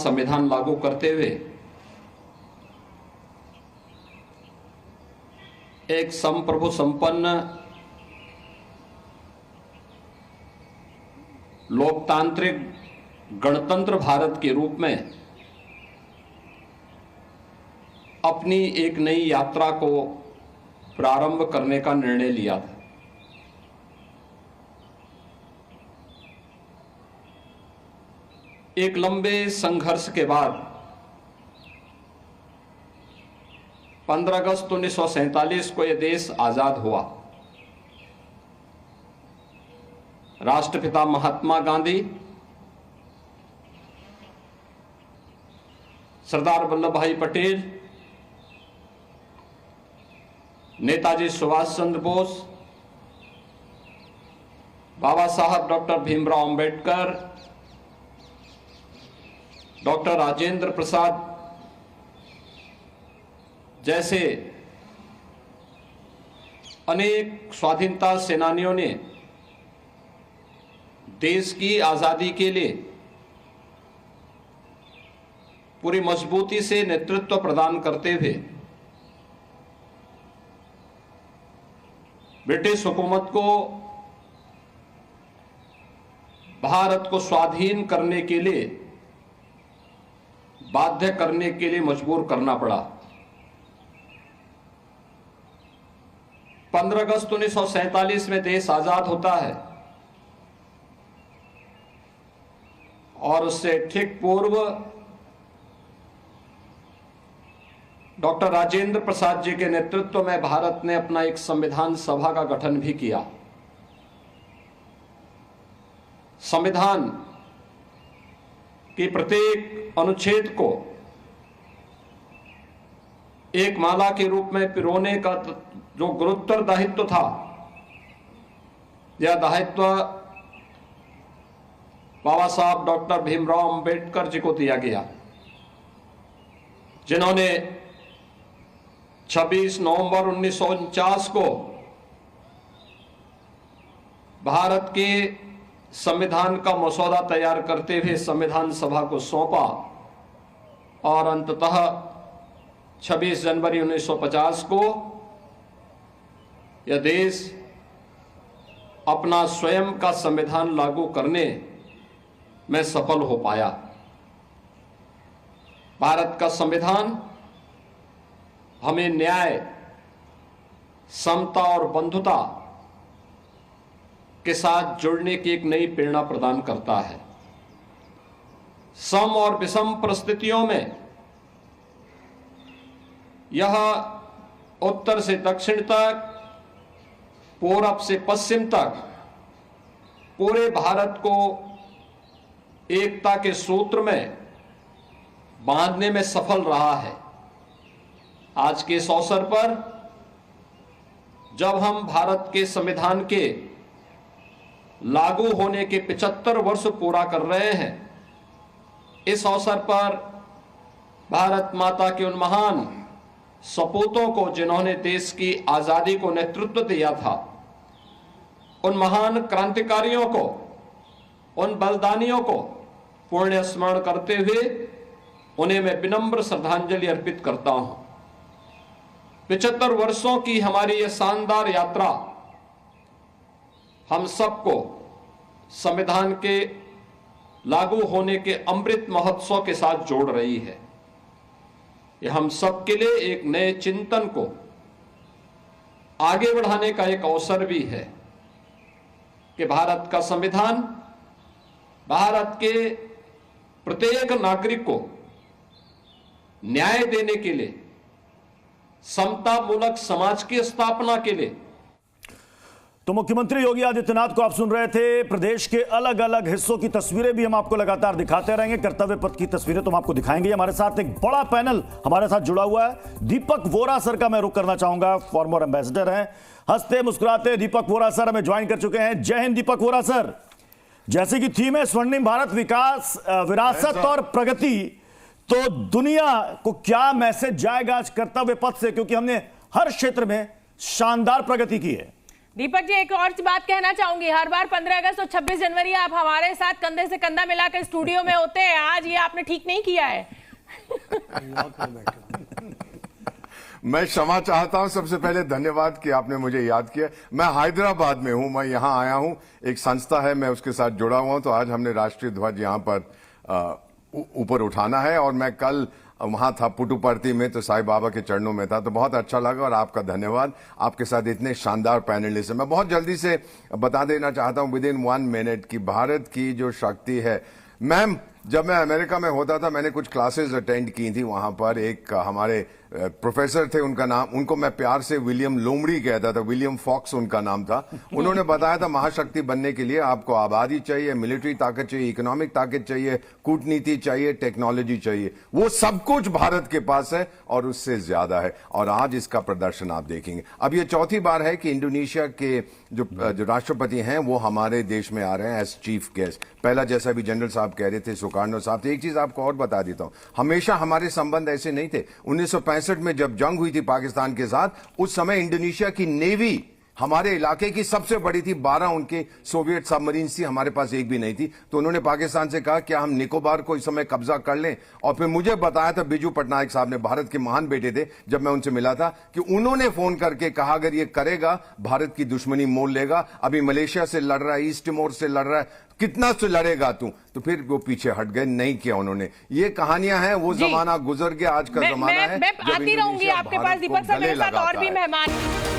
संविधान लागू करते हुए एक संप्रभु संपन्न लोकतांत्रिक गणतंत्र भारत के रूप में अपनी एक नई यात्रा को प्रारंभ करने का निर्णय लिया था। एक लंबे संघर्ष के बाद 15 अगस्त 1947 को यह देश आजाद हुआ। राष्ट्रपिता महात्मा गांधी, सरदार वल्लभ भाई पटेल, नेताजी सुभाष चंद्र बोस, बाबा साहब डॉक्टर भीमराव अंबेडकर, डॉक्टर राजेंद्र प्रसाद जैसे अनेक स्वाधीनता सेनानियों ने देश की आजादी के लिए पूरी मजबूती से नेतृत्व प्रदान करते हुए ब्रिटिश हुकूमत को भारत को स्वाधीन करने के लिए बाध्य करने के लिए मजबूर करना पड़ा। 15 अगस्त 1947 में देश आजाद होता है और उससे ठीक पूर्व डॉक्टर राजेंद्र प्रसाद जी के नेतृत्व में भारत ने अपना एक संविधान सभा का गठन भी किया। संविधान कि प्रत्येक अनुच्छेद को एक माला के रूप में पिरोने का जो गुरुतर दायित्व था, यह दायित्व बाबा साहब डॉक्टर भीमराव अंबेडकर जी को दिया गया, जिन्होंने 26 नवंबर 1949 को भारत के संविधान का मसौदा तैयार करते हुए संविधान सभा को सौंपा और अंततः 26 जनवरी 1950 को यह देश अपना स्वयं का संविधान लागू करने में सफल हो पाया। भारत का संविधान हमें न्याय, समता और बंधुता के साथ जुड़ने की एक नई प्रेरणा प्रदान करता है। सम और विषम परिस्थितियों में यह उत्तर से दक्षिण तक, पूरब से पश्चिम तक पूरे भारत को एकता के सूत्र में बांधने में सफल रहा है। आज के इस अवसर पर जब हम भारत के संविधान के लागू होने के 75 वर्ष पूरा कर रहे हैं, इस अवसर पर भारत माता के उन महान सपूतों को जिन्होंने देश की आजादी को नेतृत्व दिया था, उन महान क्रांतिकारियों को, उन बलिदानियों को पुण्य स्मरण करते हुए उन्हें मैं विनम्र श्रद्धांजलि अर्पित करता हूं। 75 वर्षों की हमारी यह शानदार यात्रा हम सबको संविधान के लागू होने के अमृत महोत्सव के साथ जोड़ रही है। यह हम सब के लिए एक नए चिंतन को आगे बढ़ाने का एक अवसर भी है कि भारत का संविधान भारत के प्रत्येक नागरिक को न्याय देने के लिए, समता मूलक समाज की स्थापना के लिए। तो मुख्यमंत्री योगी आदित्यनाथ को आप सुन रहे थे। प्रदेश के अलग अलग हिस्सों की तस्वीरें भी हम आपको लगातार दिखाते रहेंगे। कर्तव्य पथ की तस्वीरें तो हम आपको दिखाएंगे। हमारे साथ एक बड़ा पैनल हमारे साथ जुड़ा हुआ है। दीपक वोरा सर का मैं रुख करना चाहूंगा, फॉर्मर एम्बेसडर हैं। हंसते मुस्कुराते दीपक वोरा सर हमें ज्वाइन कर चुके हैं। जय हिंद दीपक वोरा सर। जैसे कि थीम है स्वर्णिम भारत, विकास, विरासत और प्रगति, तो दुनिया को क्या मैसेज जाएगा आज कर्तव्य पथ से, क्योंकि हमने हर क्षेत्र में शानदार प्रगति की है। दीपक जी, एक और बात कहना चाहूंगी। हर बार 15 अगस्त और 26 जनवरी आप हमारे साथ कंधे से कंधा मिलाकर स्टूडियो में होते हैं, आज ये आपने ठीक नहीं किया है। मैं क्षमा चाहता हूं। सबसे पहले धन्यवाद कि आपने मुझे याद किया। मैं हैदराबाद में हूं, मैं यहां आया हूं, एक संस्था है, मैं उसके साथ जुड़ा हुआ हूं, तो आज हमने राष्ट्रीय ध्वज यहां पर ऊपर उठाना है। और मैं कल वहां था पुटुपर्ती में, तो साईं बाबा के चरणों में था, तो बहुत अच्छा लगा। और आपका धन्यवाद, आपके साथ इतने शानदार पैनलिस्ट हैं। मैं बहुत जल्दी से बता देना चाहता हूं विदिन 1 मिनट की भारत की जो शक्ति है। मैम, जब मैं अमेरिका में होता था, मैंने कुछ क्लासेस अटेंड की थी। वहां पर एक हमारे प्रोफेसर थे, उनका नाम, उनको मैं प्यार से विलियम लोमड़ी कहता था, विलियम फॉक्स उनका नाम था। उन्होंने बताया था महाशक्ति बनने के लिए आपको आबादी चाहिए, मिलिट्री ताकत चाहिए, इकोनॉमिक ताकत चाहिए, कूटनीति चाहिए, टेक्नोलॉजी चाहिए। वो सब कुछ भारत के पास है और उससे ज्यादा है। और आज इसका प्रदर्शन आप देखेंगे। अब ये चौथी बार है कि इंडोनेशिया के जो राष्ट्रपति हैं वो हमारे देश में आ रहे हैं एज चीफ गेस्ट। पहला, जैसा भी जनरल साहब कह रहे थे, सुकार्नो साहब थे। एक चीज आपको और बता देता हूं, हमेशा हमारे संबंध ऐसे नहीं थे। 1965 में जब जंग हुई थी पाकिस्तान के साथ, उस समय इंडोनेशिया की नेवी हमारे इलाके की सबसे बड़ी थी। 12 उनके सोवियत सबमरीन्स थी, हमारे पास एक भी नहीं थी। तो उन्होंने पाकिस्तान से कहा क्या हम निकोबार को इस समय कब्जा कर लें। और फिर मुझे बताया था बिजू पटनायक साहब ने, भारत के महान बेटे थे, जब मैं उनसे मिला था, कि उन्होंने फोन करके कहा अगर ये करेगा भारत की दुश्मनी मोल लेगा। अभी मलेशिया से लड़ रहा है, ईस्ट तिमोर से लड़ रहा है, कितना से लड़ेगा तू। तो फिर वो पीछे हट गए, नहीं किया उन्होंने। ये कहानियां हैं, वो जमाना गुजर गया, आज का जमाना है। मैं आती रहूंगी आपके पास दीपक साहब, मेरे साथ और भी मेहमान।